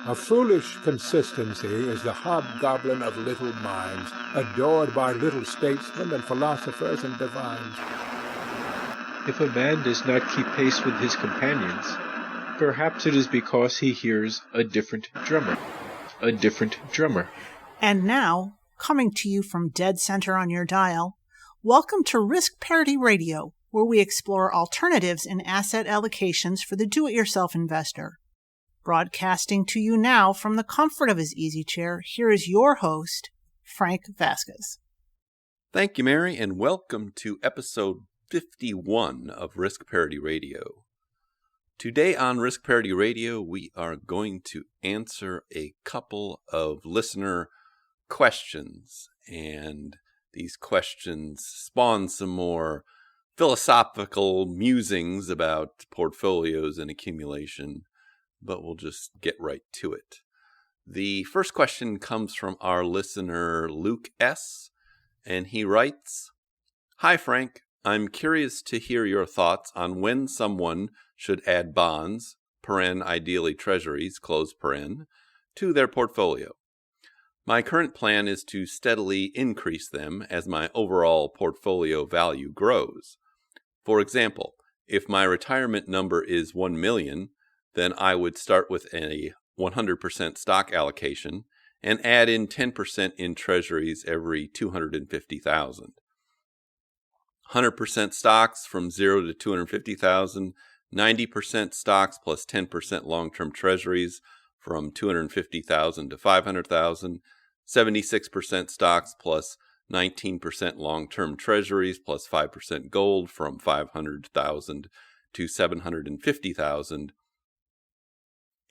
A foolish consistency is the hobgoblin of little minds, adored by little statesmen and philosophers and divines. If a man does not keep pace with his companions, perhaps it is because he hears a different drummer. A different drummer. And now, coming to you from dead center on your dial, welcome to Risk Parity Radio, where we explore alternatives in asset allocations for the do-it-yourself investor. Broadcasting to you now from the comfort of his easy chair, here is your host, Frank Vasquez. Thank you, Mary, and welcome to episode 51 of Risk Parity Radio. Today on Risk Parity Radio, we are going to answer a couple of listener questions, and these questions spawn some more philosophical musings about portfolios and accumulation, but we'll just get right to it. The first question comes from our listener, Luke S., and he writes, "Hi, Frank. I'm curious to hear your thoughts on when someone should add bonds, ideally treasuries, to their portfolio. My current plan is to steadily increase them as my overall portfolio value grows. For example, if my retirement number is 1 million, then I would start with a 100% stock allocation and add in 10% in treasuries every 250,000. 100% stocks from 0 to 250,000, 90% stocks plus 10% long-term treasuries from 250,000 to 500,000, 76% stocks plus 19% long-term treasuries plus 5% gold from 500,000 to 750,000,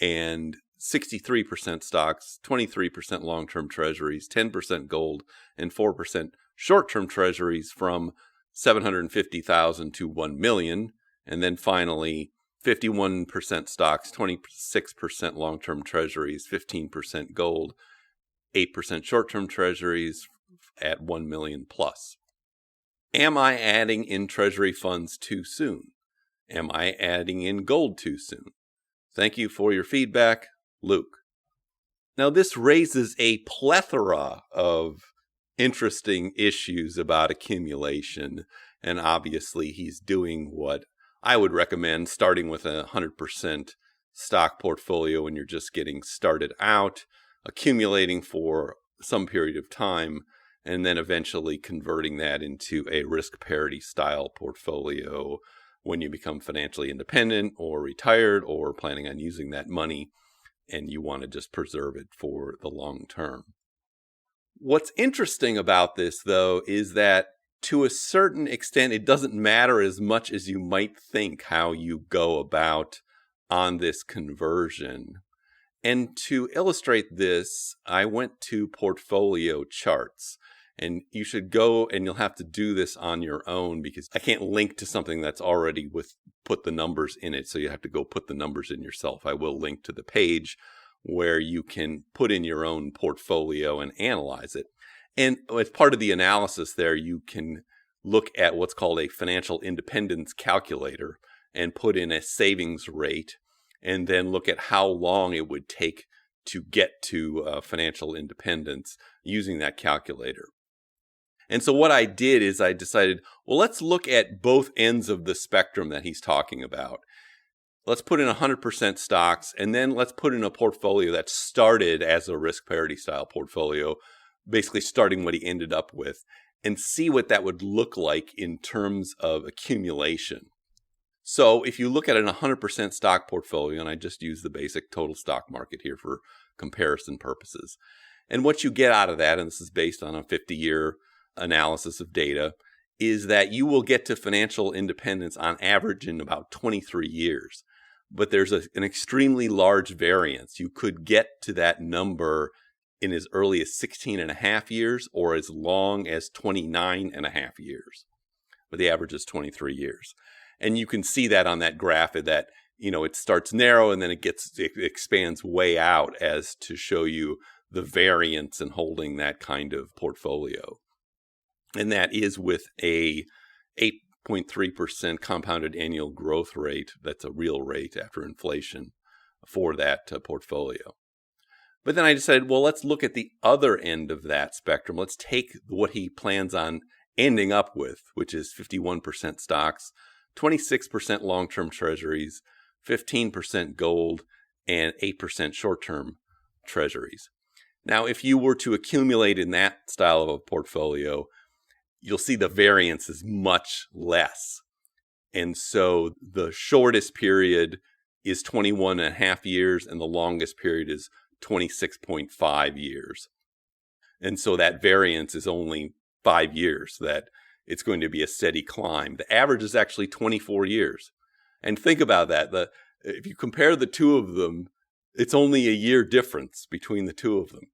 and 63% stocks, 23% long-term treasuries, 10% gold, and 4% short-term treasuries from 750,000 to 1 million, and then finally 51% stocks, 26% long-term treasuries, 15% gold, 8% short-term treasuries at 1 million plus. Am I adding in treasury funds too soon? Am I adding in gold too soon? Thank you for your feedback, Luke." Now, this raises a plethora of interesting issues about accumulation, and obviously he's doing what I would recommend, starting with a 100% stock portfolio when you're just getting started out, accumulating for some period of time, and then eventually converting that into a risk parity style portfolio when you become financially independent or retired or planning on using that money and you want to just preserve it for the long term. What's interesting about this, though, is that to a certain extent, it doesn't matter as much as you might think how you go about on this conversion. And to illustrate this, I went to portfolio charts. And you should go, and you'll have to do this on your own because I can't link to something that's already put the numbers in it. So you have to go put the numbers in yourself. I will link to the page where you can put in your own portfolio and analyze it. And as part of the analysis there, you can look at what's called a financial independence calculator and put in a savings rate and then look at how long it would take to get to financial independence using that calculator. And so what I did is I decided, well, let's look at both ends of the spectrum that he's talking about. Let's put in 100% stocks, and then let's put in a portfolio that started as a risk parity style portfolio, basically starting what he ended up with, and see what that would look like in terms of accumulation. So if you look at an 100% stock portfolio, and I just use the basic total stock market here for comparison purposes, and what you get out of that, and this is based on a 50-year analysis of data, is that you will get to financial independence on average in about 23 years. But there's an extremely large variance. You could get to that number in as early as 16 and a half years or as long as 29 and a half years. But the average is 23 years. And you can see that on that graph that, it starts narrow and then it expands way out as to show you the variance in holding that kind of portfolio. And that is with a 8.3% compounded annual growth rate. That's a real rate after inflation for that portfolio. But then I decided, well, let's look at the other end of that spectrum. Let's take what he plans on ending up with, which is 51% stocks, 26% long-term treasuries, 15% gold, and 8% short-term treasuries. Now, if you were to accumulate in that style of a portfolio, you'll see the variance is much less. And so the shortest period is 21 and a half years, and the longest period is 26.5 years. And so that variance is only 5 years, that it's going to be a steady climb. The average is actually 24 years. And think about that. If you compare the two of them, it's only a year difference between the two of them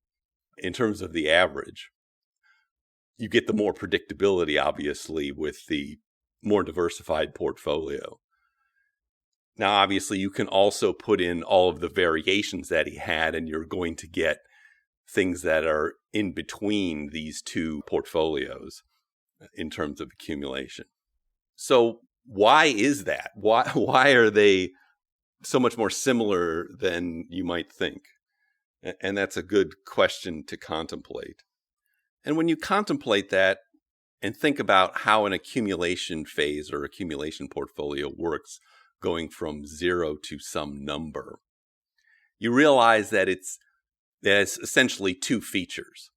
in terms of the average. You get the more predictability, obviously, with the more diversified portfolio. Now, obviously, you can also put in all of the variations that he had, and you're going to get things that are in between these two portfolios in terms of accumulation. So why is that? Why are they so much more similar than you might think? And that's a good question to contemplate. And when you contemplate that and think about how an accumulation phase or accumulation portfolio works, going from 0 to some number, you realize that it's essentially two features.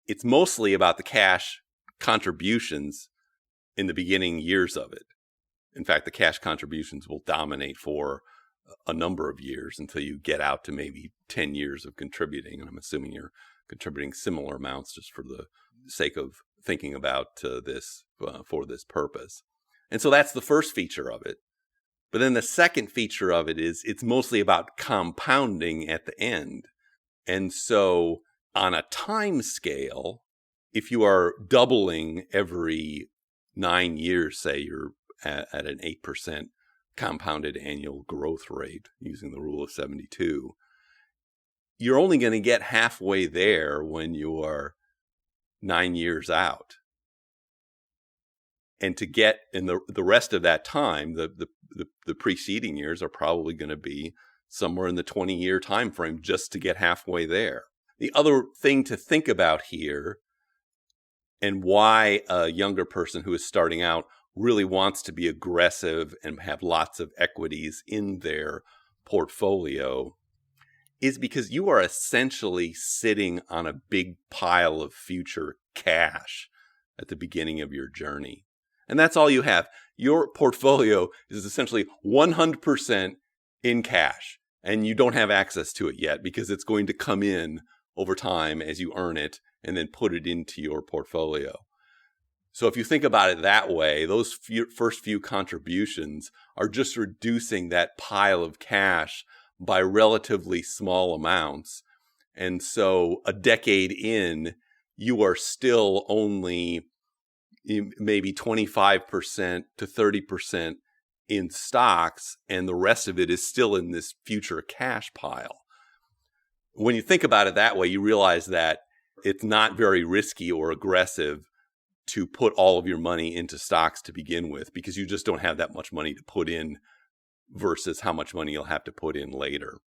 It's mostly about the cash contributions in the beginning years of it. In fact, the cash contributions will dominate for a number of years until you get out to maybe 10 years of contributing. And I'm assuming you're contributing similar amounts just for the sake of thinking about this for this purpose. And so that's the first feature of it. But then the second feature of it is it's mostly about compounding at the end. And so on a time scale, if you are doubling every 9 years, say you're at an 8% compounded annual growth rate using the rule of 72, you're only going to get halfway there when you are 9 years out. And to get in the rest of that time, the preceding years are probably going to be somewhere in the 20-year time frame just to get halfway there. The other thing to think about here, and why a younger person who is starting out really wants to be aggressive and have lots of equities in their portfolio, is because you are essentially sitting on a big pile of future cash at the beginning of your journey. And that's all you have. Your portfolio is essentially 100% in cash, and you don't have access to it yet because it's going to come in over time as you earn it and then put it into your portfolio. So if you think about it that way, those first few contributions are just reducing that pile of cash by relatively small amounts. And so a decade in, you are still only maybe 25% to 30% in stocks, and the rest of it is still in this future cash pile. When you think about it that way, you realize that it's not very risky or aggressive to put all of your money into stocks to begin with, because you just don't have that much money to put in versus how much money you'll have to put in later.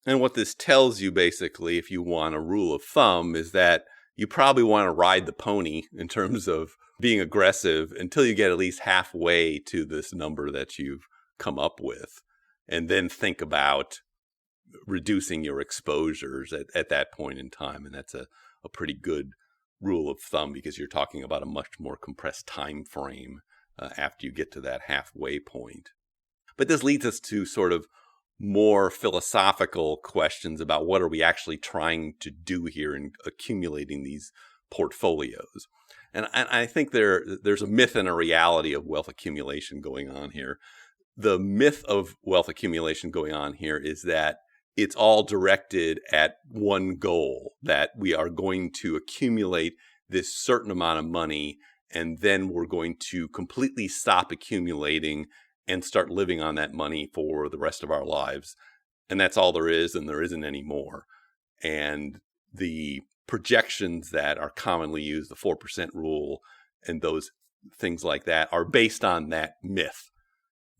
And what this tells you, basically, if you want a rule of thumb, is that you probably want to ride the pony in terms of being aggressive until you get at least halfway to this number that you've come up with, and then think about reducing your exposures at that point in time. And that's a pretty good rule of thumb, because you're talking about a much more compressed time frame after you get to that halfway point. But this leads us to sort of more philosophical questions about what are we actually trying to do here in accumulating these portfolios. And I think there's a myth and a reality of wealth accumulation going on here. The myth of wealth accumulation going on here is that it's all directed at one goal, that we are going to accumulate this certain amount of money, and then we're going to completely stop accumulating and start living on that money for the rest of our lives. And that's all there is, and there isn't any more. And the projections that are commonly used, the 4% rule and those things like that, are based on that myth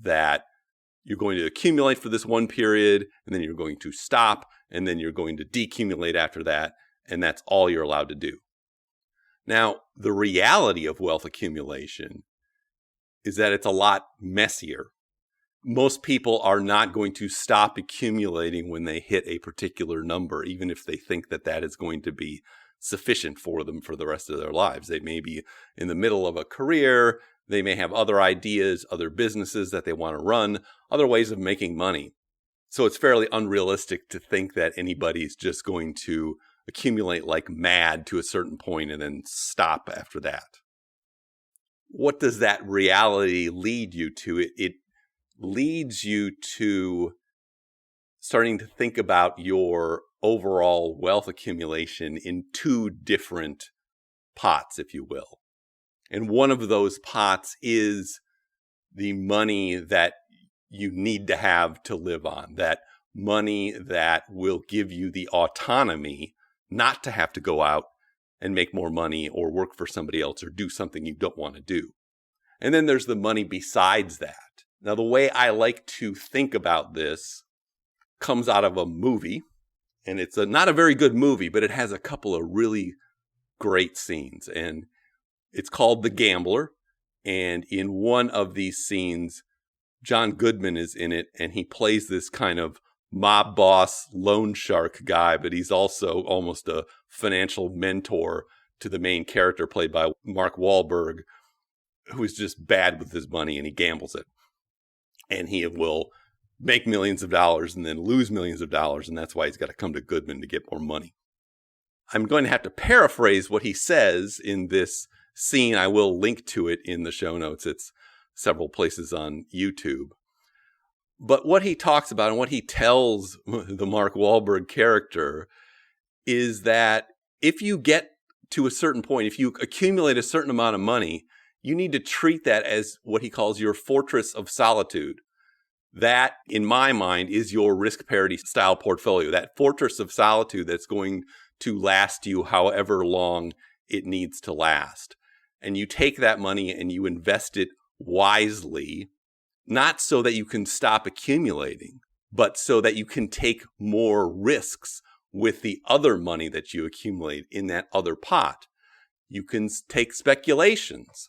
that You're going to accumulate for this one period, and then you're going to stop, and then you're going to decumulate after that, and that's all you're allowed to do. Now, the reality of wealth accumulation is that it's a lot messier. Most people are not going to stop accumulating when they hit a particular number, even if they think that that is going to be sufficient for them for the rest of their lives. They may be in the middle of a career. They may have other ideas, other businesses that they want to run, other ways of making money. So it's fairly unrealistic to think that anybody's just going to accumulate like mad to a certain point and then stop after that. What does that reality lead you to? It leads you to starting to think about your overall wealth accumulation in two different pots, if you will. And one of those pots is the money that you need to have to live on, that money that will give you the autonomy not to have to go out and make more money or work for somebody else or do something you don't want to do. And then there's the money besides that. Now, the way I like to think about this comes out of a movie, and it's not a very good movie, but it has a couple of really great scenes. And it's called The Gambler. And in one of these scenes, John Goodman is in it, and he plays this kind of mob boss, loan shark guy, but he's also almost a financial mentor to the main character played by Mark Wahlberg, who is just bad with his money, and he gambles it. And he will make millions of dollars and then lose millions of dollars, and that's why he's got to come to Goodman to get more money. I'm going to have to paraphrase what he says in this scene. I will link to it in the show notes. It's several places on YouTube. But what he talks about and what he tells the Mark Wahlberg character is that if you get to a certain point, if you accumulate a certain amount of money, you need to treat that as what he calls your fortress of solitude. That, in my mind, is your risk parity style portfolio, that fortress of solitude that's going to last you however long it needs to last. And you take that money and you invest it wisely, not so that you can stop accumulating, but so that you can take more risks with the other money that you accumulate in that other pot. You can take speculations,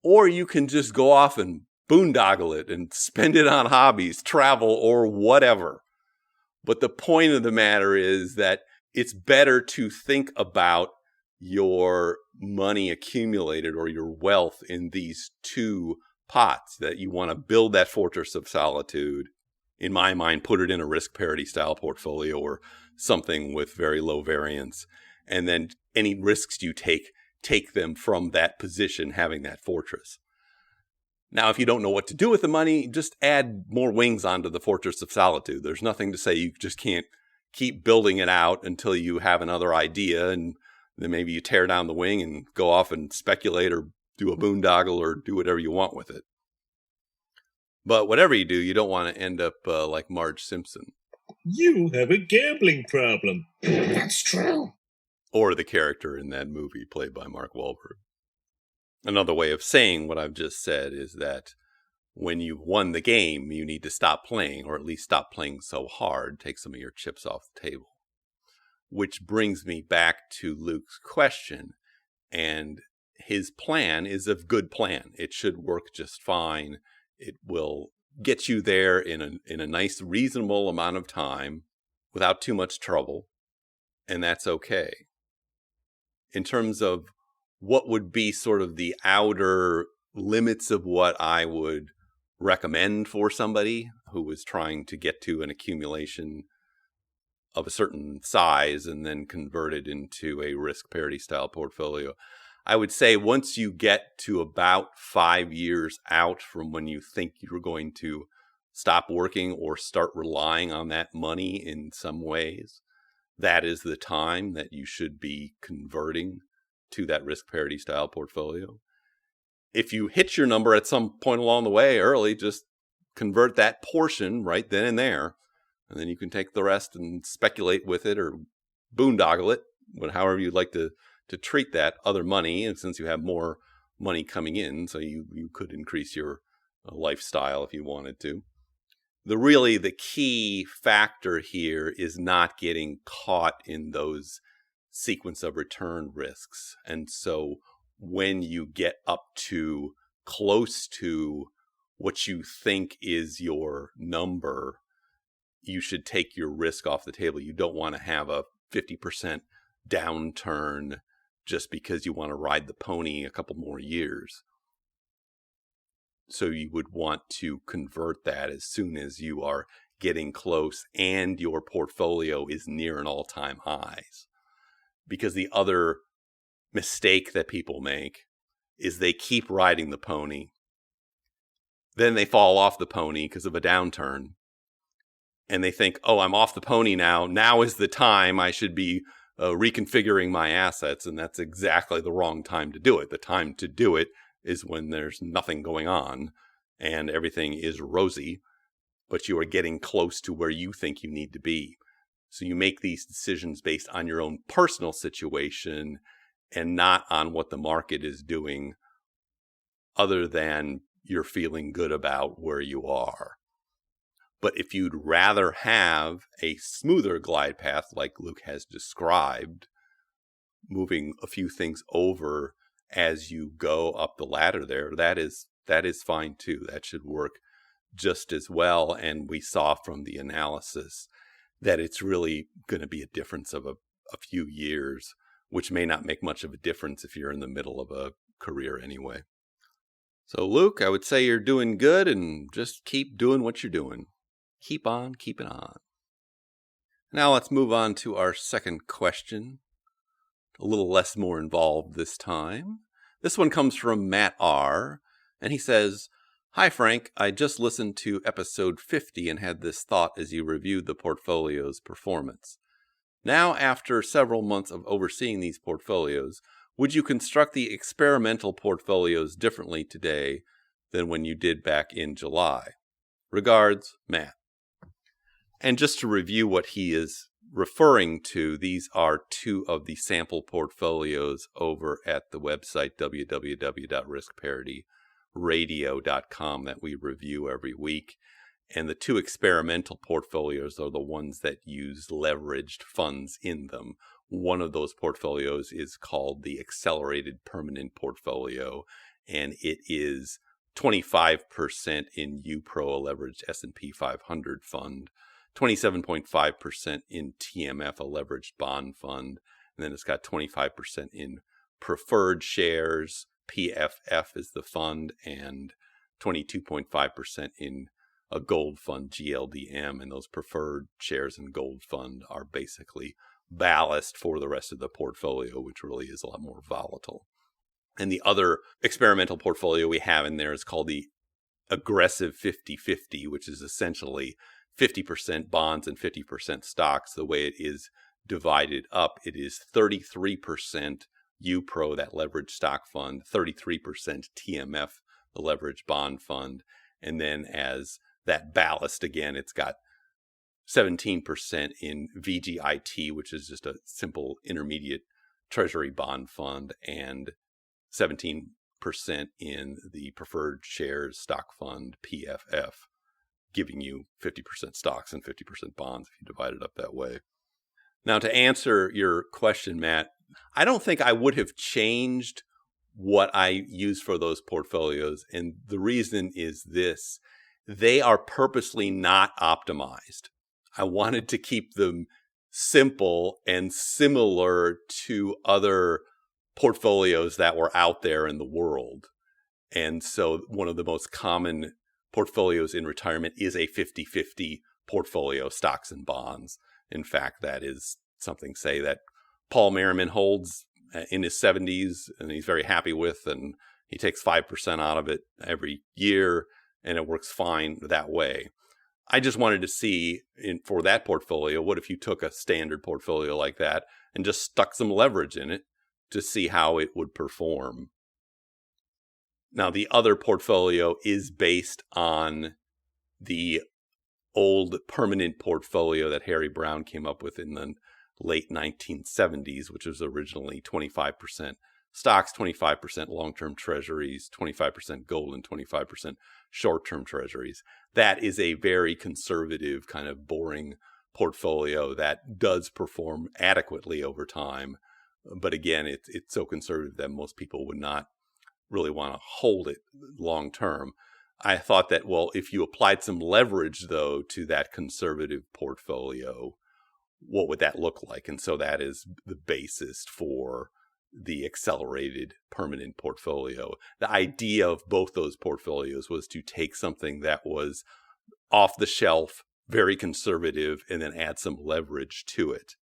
or you can just go off and boondoggle it and spend it on hobbies, travel, or whatever. But the point of the matter is that it's better to think about your money accumulated or your wealth in these two pots, that you want to build that fortress of solitude. In my mind, put it in a risk parity style portfolio or something with very low variance. And then any risks you take them from that position, having that fortress. Now, if you don't know what to do with the money, just add more wings onto the fortress of solitude. There's nothing to say you just can't keep building it out until you have another idea, and then maybe you tear down the wing and go off and speculate or do a boondoggle or do whatever you want with it. But whatever you do, you don't want to end up like Marge Simpson. You have a gambling problem. That's true. Or the character in that movie played by Mark Wahlberg. Another way of saying what I've just said is that when you've won the game, you need to stop playing, or at least stop playing so hard, take some of your chips off the table. Which brings me back to Luke's question, and his plan is a good plan. It should work just fine. It will get you there in a nice, reasonable amount of time without too much trouble, and that's okay. In terms of what would be sort of the outer limits of what I would recommend for somebody who was trying to get to an accumulation of a certain size and then convert it into a risk parity style portfolio, I would say once you get to about 5 years out from when you think you're going to stop working or start relying on that money in some ways, that is the time that you should be converting to that risk parity style portfolio. If you hit your number at some point along the way early, just convert that portion right then and there, and then you can take the rest and speculate with it or boondoggle it, however you'd like to treat that other money. And since you have more money coming in, so you could increase your lifestyle if you wanted to. the key factor here is not getting caught in those sequence of return risks. And so when you get up to close to what you think is your number, you should take your risk off the table. You don't want to have a 50% downturn just because you want to ride the pony a couple more years. So you would want to convert that as soon as you are getting close and your portfolio is near an all-time highs. Because the other mistake that people make is they keep riding the pony. Then they fall off the pony because of a downturn. And they think, oh, I'm off the pony now. Now is the time I should be reconfiguring my assets. And that's exactly the wrong time to do it. The time to do it is when there's nothing going on and everything is rosy, but you are getting close to where you think you need to be. So you make these decisions based on your own personal situation and not on what the market is doing, other than you're feeling good about where you are. But if you'd rather have a smoother glide path like Luke has described, moving a few things over as you go up the ladder there, that is fine too. That should work just as well. And we saw from the analysis that it's really going to be a difference of a few years, which may not make much of a difference if you're in the middle of a career anyway. So Luke, I would say you're doing good, and just keep doing what you're doing. Keep on keeping on. Now let's move on to our second question. A little less more involved this time. This one comes from Matt R., and he says, "Hi Frank, I just listened to episode 50 and had this thought as you reviewed the portfolio's performance. Now, after several months of overseeing these portfolios, would you construct the experimental portfolios differently today than when you did back in July? Regards, Matt." And just to review what he is referring to, these are two of the sample portfolios over at the website www.riskparityradio.com that we review every week. And the two experimental portfolios are the ones that use leveraged funds in them. One of those portfolios is called the Accelerated Permanent Portfolio, and it is 25% in UPRO, a leveraged S&P 500 fund, 27.5% in TMF, a leveraged bond fund, and then it's got 25% in preferred shares, PFF is the fund, and 22.5% in a gold fund, GLDM, and those preferred shares and gold fund are basically ballast for the rest of the portfolio, which really is a lot more volatile. And the other experimental portfolio we have in there is called the Aggressive 50-50, which is essentially 50% bonds and 50% stocks. The way it is divided up, it is 33% UPRO, that leveraged stock fund, 33% TMF, the leveraged bond fund, and then as that ballast again, it's got 17% in VGIT, which is just a simple intermediate treasury bond fund, and 17% in the preferred shares stock fund, PFF, giving you 50% stocks and 50% bonds if you divide it up that way. Now, to answer your question, Matt, I don't think I would have changed what I use for those portfolios. And the reason is this: they are purposely not optimized. I wanted to keep them simple and similar to other portfolios that were out there in the world. And so one of the most common portfolios in retirement is a 50-50 portfolio, stocks and bonds. In fact, that is something, say, that Paul Merriman holds in his 70s and he's very happy with, and he takes 5% out of it every year, and it works fine that way. I just wanted to see for that portfolio, what if you took a standard portfolio like that and just stuck some leverage in it to see how it would perform. Now, the other portfolio is based on the old permanent portfolio that Harry Brown came up with in the late 1970s, which was originally 25% stocks, 25% long-term treasuries, 25% gold, and 25% short-term treasuries. That is a very conservative, kind of boring portfolio that does perform adequately over time. But again, it's so conservative that most people would not really want to hold it long term. I thought that, well, if you applied some leverage, though, to that conservative portfolio, what would that look like? And so that is the basis for the accelerated permanent portfolio. The idea of both those portfolios was to take something that was off the shelf, very conservative, and then add some leverage to it.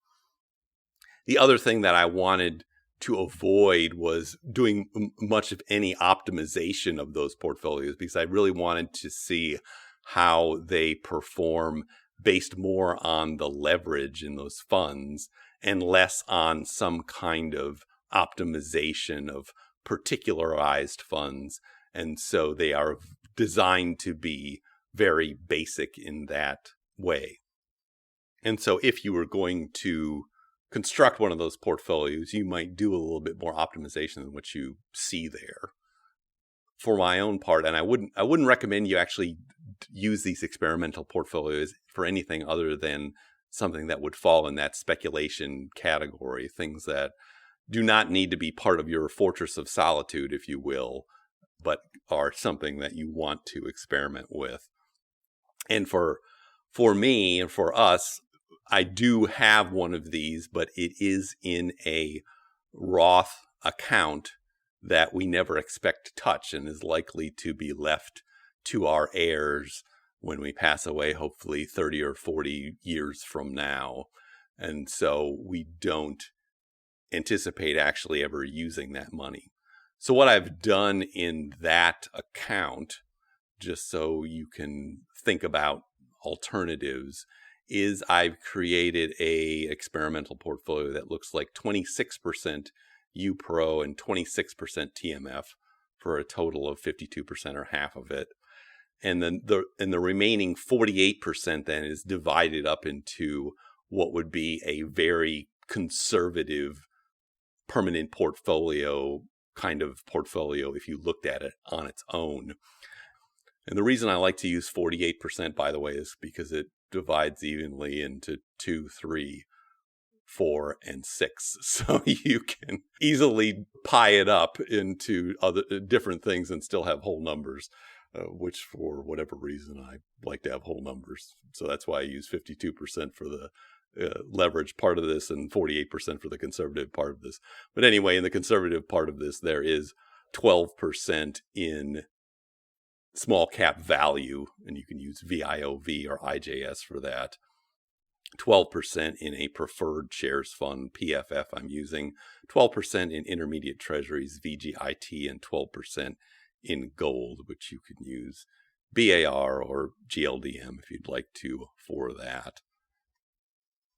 The other thing that I wanted to avoid was doing much of any optimization of those portfolios, because I really wanted to see how they perform based more on the leverage in those funds and less on some kind of optimization of particularized funds. And so they are designed to be very basic in that way. And so if you were going to construct one of those portfolios, you might do a little bit more optimization than what you see there. For my own part, and I wouldn't recommend you actually use these experimental portfolios for anything other than something that would fall in that speculation category, things that do not need to be part of your fortress of solitude, if you will, but are something that you want to experiment with. And for me and for us, I do have one of these, but it is in a Roth account that we never expect to touch and is likely to be left to our heirs when we pass away, hopefully 30 or 40 years from now. And so we don't anticipate actually ever using that money. So what I've done in that account, just so you can think about alternatives, is I've created a experimental portfolio that looks like 26% UPRO and 26% TMF for a total of 52% or half of it. And then the remaining 48% then is divided up into what would be a very conservative permanent portfolio kind of portfolio if you looked at it on its own. And the reason I like to use 48%, by the way, is because it divides evenly into 2, 3, 4, and 6. So you can easily pie it up into other different things and still have whole numbers, which for whatever reason, I like to have whole numbers. So that's why I use 52% for the leverage part of this and 48% for the conservative part of this. But anyway, in the conservative part of this, there is 12% in small cap value, and you can use VIOV or IJS for that. 12% in a preferred shares fund, PFF I'm using, 12% in intermediate treasuries, VGIT, and 12% in gold, which you can use BAR or GLDM if you'd like to for that.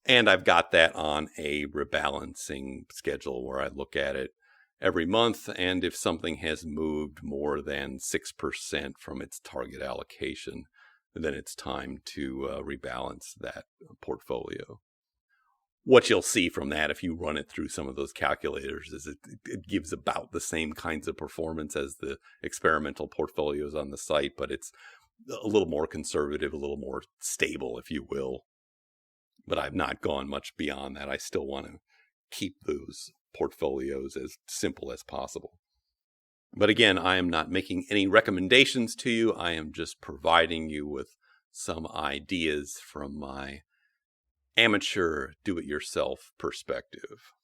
And I've got that on a rebalancing schedule where I look at it every month, and if something has moved more than 6% from its target allocation, then it's time to rebalance that portfolio. What you'll see from that, if you run it through some of those calculators, is it gives about the same kinds of performance as the experimental portfolios on the site, but it's a little more conservative, a little more stable, if you will. But I've not gone much beyond that. I still want to keep those portfolios as simple as possible. But again, I am not making any recommendations to you. I am just providing you with some ideas from my amateur do-it-yourself perspective.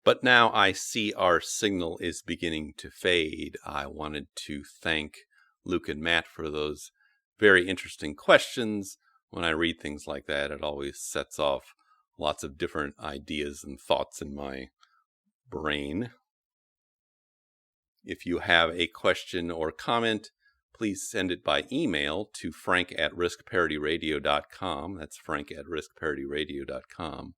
But now I see our signal is beginning to fade. I wanted to thank Luke and Matt for those very interesting questions. When I read things like that, it always sets off lots of different ideas and thoughts in my brain. If you have a question or comment, please send it by email to frank@riskparityradio.com. That's frank@riskparityradio.com.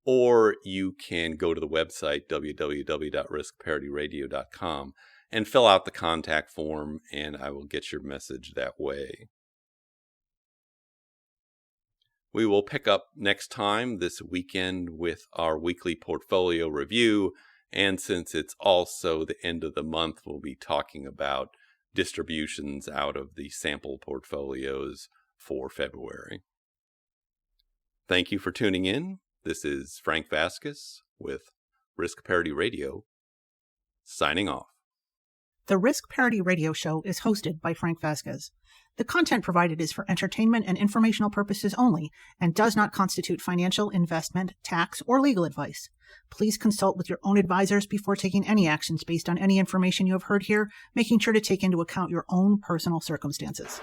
Or you can go to the website, www.riskparityradio.com, and fill out the contact form, and I will get your message that way. We will pick up next time this weekend with our weekly portfolio review, And since it's also the end of the month, we'll be talking about distributions out of the sample portfolios for February. Thank you for tuning in. This is Frank Vasquez with Risk Parity Radio, signing off. The Risk Parity Radio Show is hosted by Frank Vasquez. The content provided is for entertainment and informational purposes only and does not constitute financial, investment, tax, or legal advice. Please consult with your own advisors before taking any actions based on any information you have heard here, making sure to take into account your own personal circumstances.